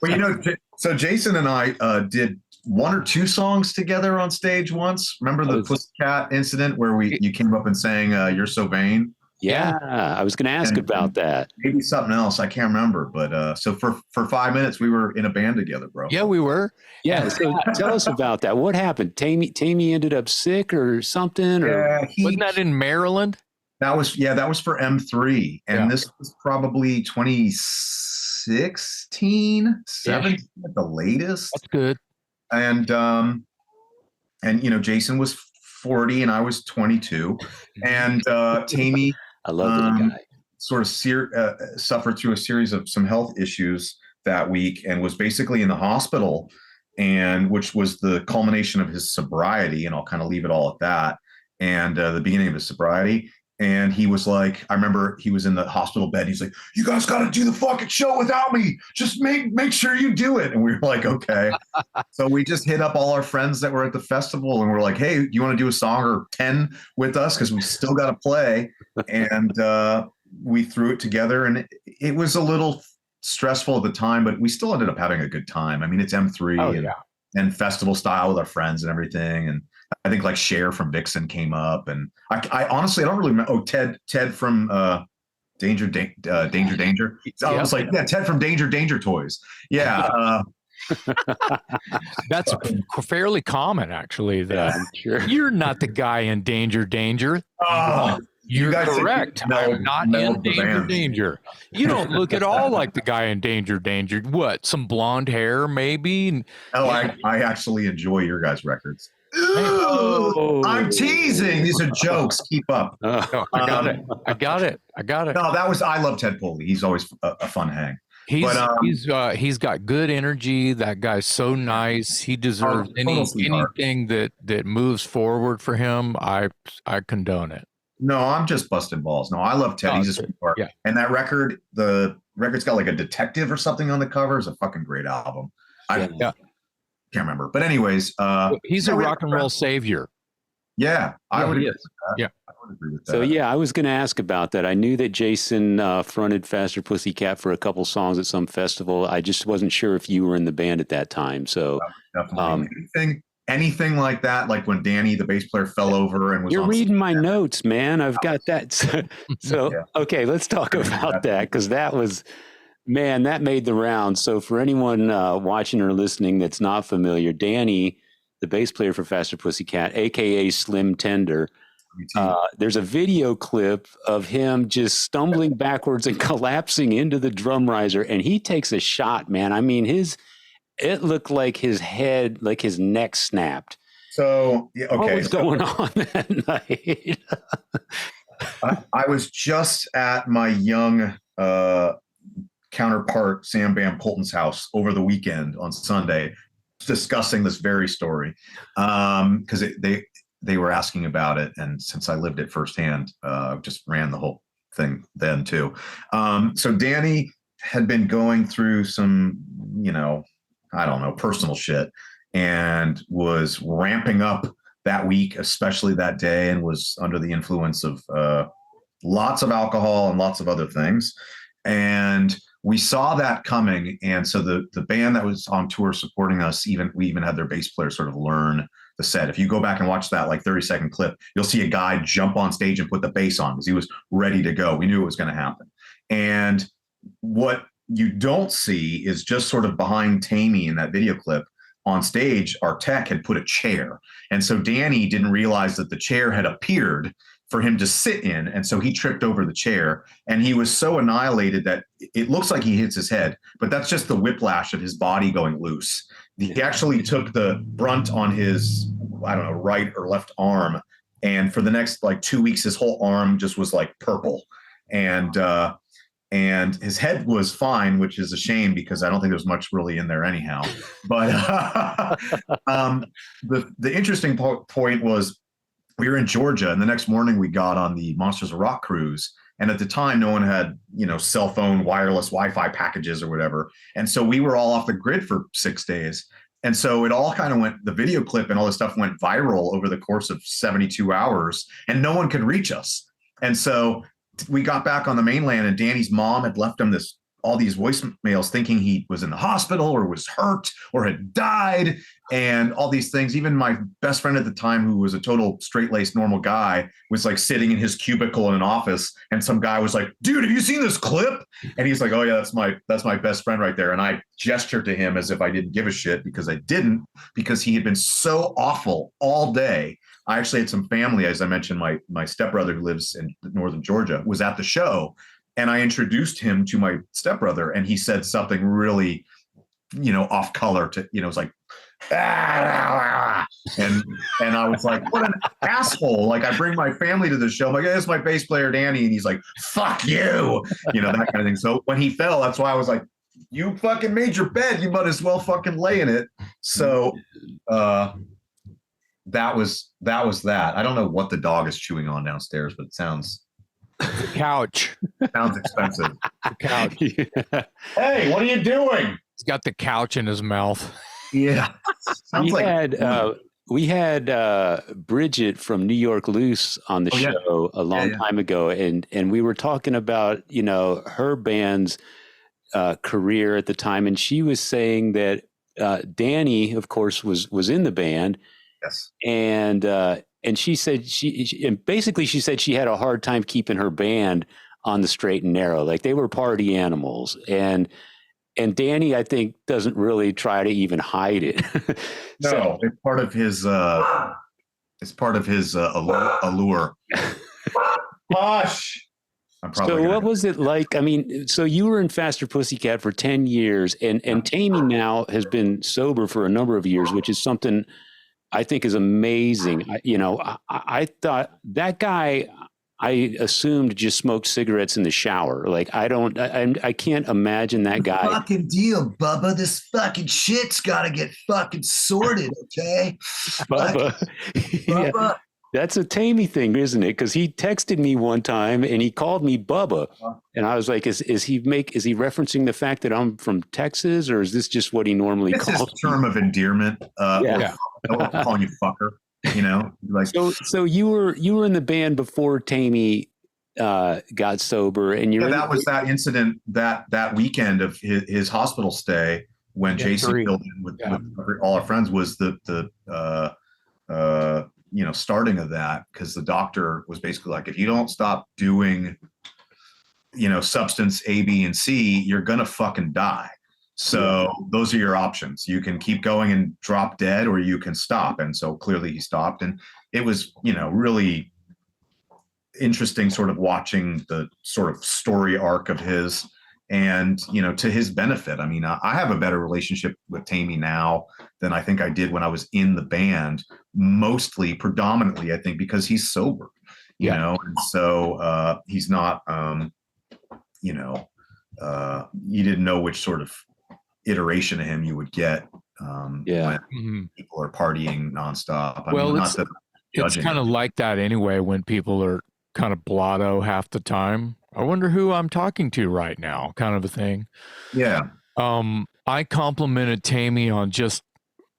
Well, so Jason and I did one or two songs together on stage once. Remember the Pussycat incident where you came up and sang "You're So Vain"? Yeah, I was going to ask about that. Maybe something else. I can't remember. But so for 5 minutes, we were in a band together, bro. Yeah, we were. Yeah. So tell us about that. What happened? Tammy ended up sick or something? Or wasn't that in Maryland? That was for M3. And this was probably 2016, 17 at the latest. That's good. And Jason was 40 and I was 22. And Tammy, I love that guy. Sort of suffered through a series of some health issues that week and was basically in the hospital, and which was the culmination of his sobriety. And I'll kind of leave it all at that. And the beginning of his sobriety. And he was like, I remember he was in the hospital bed. He's like, "You guys got to do the fucking show without me. Just make sure you do it." And we were like, okay. So we just hit up all our friends that were at the festival and we're like, "Hey, you want to do a song or 10 with us? Because we still got to play." And we threw it together, and it was a little stressful at the time, but we still ended up having a good time. I mean, it's M3 and festival style with our friends and everything. And I think like Cher from Vixen came up, and I honestly, I don't really remember. Oh, Ted from Danger. So I was like, Ted from Danger Toys. Yeah. That's fairly common, actually. You're not the guy in Danger. Oh, you're correct. I'm not in Danger. You don't look at all like the guy in Danger. What? Some blonde hair, maybe? Oh, I actually enjoy your guys' records. Ooh, I'm teasing. These are jokes. Keep up. No, I got it. No, I love Ted Poley. He's always a fun hang. He's got good energy. That guy's so nice. He deserves anything that moves forward for him. I condone it. No, I'm just busting balls. No, I love Ted. He's a sweetheart. Yeah. And that record, the record's got like a detective or something on the cover. It's a fucking great album. Can't remember, but anyways, he's a rock and roll savior. Yeah, I would agree with that. Yeah, I would agree with that. So I was going to ask about that. I knew that Jason fronted Faster Pussycat for a couple songs at some festival. I just wasn't sure if you were in the band at that time. So definitely anything like that, like when Danny, the bass player, fell over and was. You're reading my notes, man. I've got that. So okay, let's talk about that, because that was. Man, that made the round. So for anyone watching or listening that's not familiar, Danny, the bass player for Faster Pussycat, a.k.a. Slim Tender, there's a video clip of him just stumbling backwards and collapsing into the drum riser, and he takes a shot, man. I mean, it looked like his head, like his neck snapped. So, okay. What was going on that night? I was just at my young counterpart Sam Bam Colton's house over the weekend on Sunday, discussing this very story, because they were asking about it, and since I lived it firsthand, just ran the whole thing then too. So Danny had been going through some, I don't know, personal shit, and was ramping up that week, especially that day, and was under the influence of lots of alcohol and lots of other things, and we saw that coming. And so the band that was on tour supporting us, we even had their bass player sort of learn the set. If you go back and watch that like 30-second clip, you'll see a guy jump on stage and put the bass on because he was ready to go. We knew it was going to happen. And what you don't see is just sort of behind Tammy in that video clip on stage, our tech had put a chair. And so Danny didn't realize that the chair had appeared for him to sit in. And so he tripped over the chair, and he was so annihilated that it looks like he hits his head, but that's just the whiplash of his body going loose. He actually took the brunt on his, I don't know, right or left arm. And for the next like 2 weeks, his whole arm just was like purple. And his head was fine, which is a shame because I don't think there's much really in there anyhow. But the interesting point was, we were in Georgia, and the next morning we got on the Monsters of Rock cruise. And at the time, no one had, cell phone, wireless Wi-Fi packages or whatever. And so we were all off the grid for 6 days. And so it all kind of the video clip and all this stuff went viral over the course of 72 hours, and no one could reach us. And so we got back on the mainland, and Danny's mom had left him this all these voicemails thinking he was in the hospital or was hurt or had died and all these things. Even my best friend at the time, who was a total straight-laced normal guy, was like sitting in his cubicle in an office, and some guy was like, dude, have you seen this clip? And he's like, oh yeah, that's my best friend right there. And I gestured to him as if I didn't give a shit, because I didn't, because he had been so awful all day. I actually had some family, as I mentioned, my stepbrother, who lives in northern Georgia, was at the show, and I introduced him to my stepbrother, and he said something really, off color to, it was like, and I was like, what an asshole. Like, I bring my family to the show. I'm like, hey, it's my bass player, Danny. And he's like, fuck you, that kind of thing. So when he fell, that's why I was like, you fucking made your bed. You might as well fucking lay in it. So, that was that. I don't know what the dog is chewing on downstairs, but it sounds couch. Sounds expensive. The couch. Yeah. Hey, what are you doing? He's got the couch in his mouth. Yeah. Sounds we had Bridget from New York Loose on the show a long time ago, and we were talking about her band's career at the time, and she was saying that Danny, of course, was in the band. Yes. And she said she said she had a hard time keeping her band on the straight and narrow. Like, they were party animals, and Danny, I think, doesn't really try to even hide it. No, it's part of his allure. Hush. So what was it like? I mean, so you were in Faster Pussycat for 10 years, and Tammy now has been sober for a number of years, which is something I think is amazing. I thought that guy, I assumed, just smoked cigarettes in the shower. Like, I can't imagine that guy. Fucking deal, Bubba. This fucking shit's got to get fucking sorted, okay? Bubba. Bubba. Yeah. That's a Tammy thing, isn't it? Because he texted me one time and he called me Bubba, and I was like, "Is he referencing the fact that I'm from Texas, or is this just what he normally calls?" It's his term of endearment. Yeah. Calling you fucker. Like. So you were in the band before Tammy got sober, and that was that incident that weekend of his hospital stay when JC filled in with all our friends, was the starting of that, because the doctor was basically like, if you don't stop doing, substance A, B, and C, you're gonna fucking die. So those are your options. You can keep going and drop dead, or you can stop. And so clearly he stopped, and it was, really interesting sort of watching the sort of story arc of his, and, to his benefit. I mean, I have a better relationship with Tammy now than I think I did when I was in the band, predominantly, I think, because he's sober, and so he's not, you didn't know which sort of iteration of him you would get when people are partying nonstop. It's kind of like that anyway, when people are kind of blotto half the time. I wonder who I'm talking to right now, kind of a thing. Yeah. I complimented Tammy on just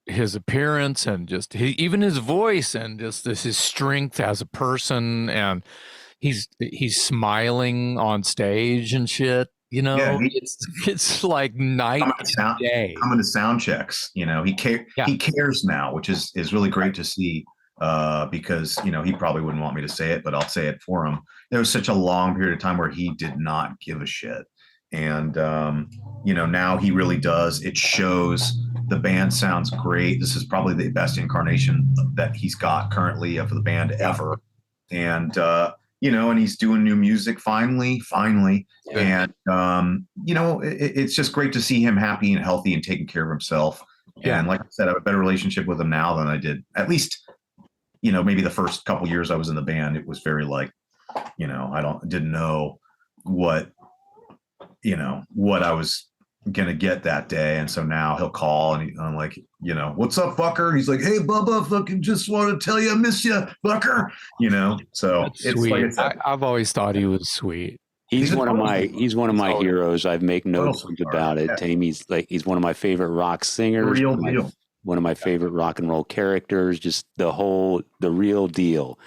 his appearance and just even his voice, and just his strength as a person, and he's smiling on stage and shit. It's like night and day. Coming to sound checks, he cares now, which is really great to see. Because he probably wouldn't want me to say it, but I'll say it for him. There was such a long period of time where he did not give a shit, and now he really does. It shows. The band sounds great. This is probably the best incarnation that he's got currently of the band ever, and and he's doing new music finally, and it's just great to see him happy and healthy and taking care of himself. And like I said, I have a better relationship with him now than I did, at least, maybe the first couple years I was in the band. It was very like, I didn't know what I was going to get that day. And so now he'll call, and I'm like, what's up, fucker? And he's like, hey, Bubba, fucking just want to tell you I miss you, fucker. So that's it's sweet. like, I've always thought he was sweet. He's one of my heroes. I've make no bones about it. Tammy's he's one of my favorite rock singers. Real deal. One of my favorite rock and roll characters. Just the real deal.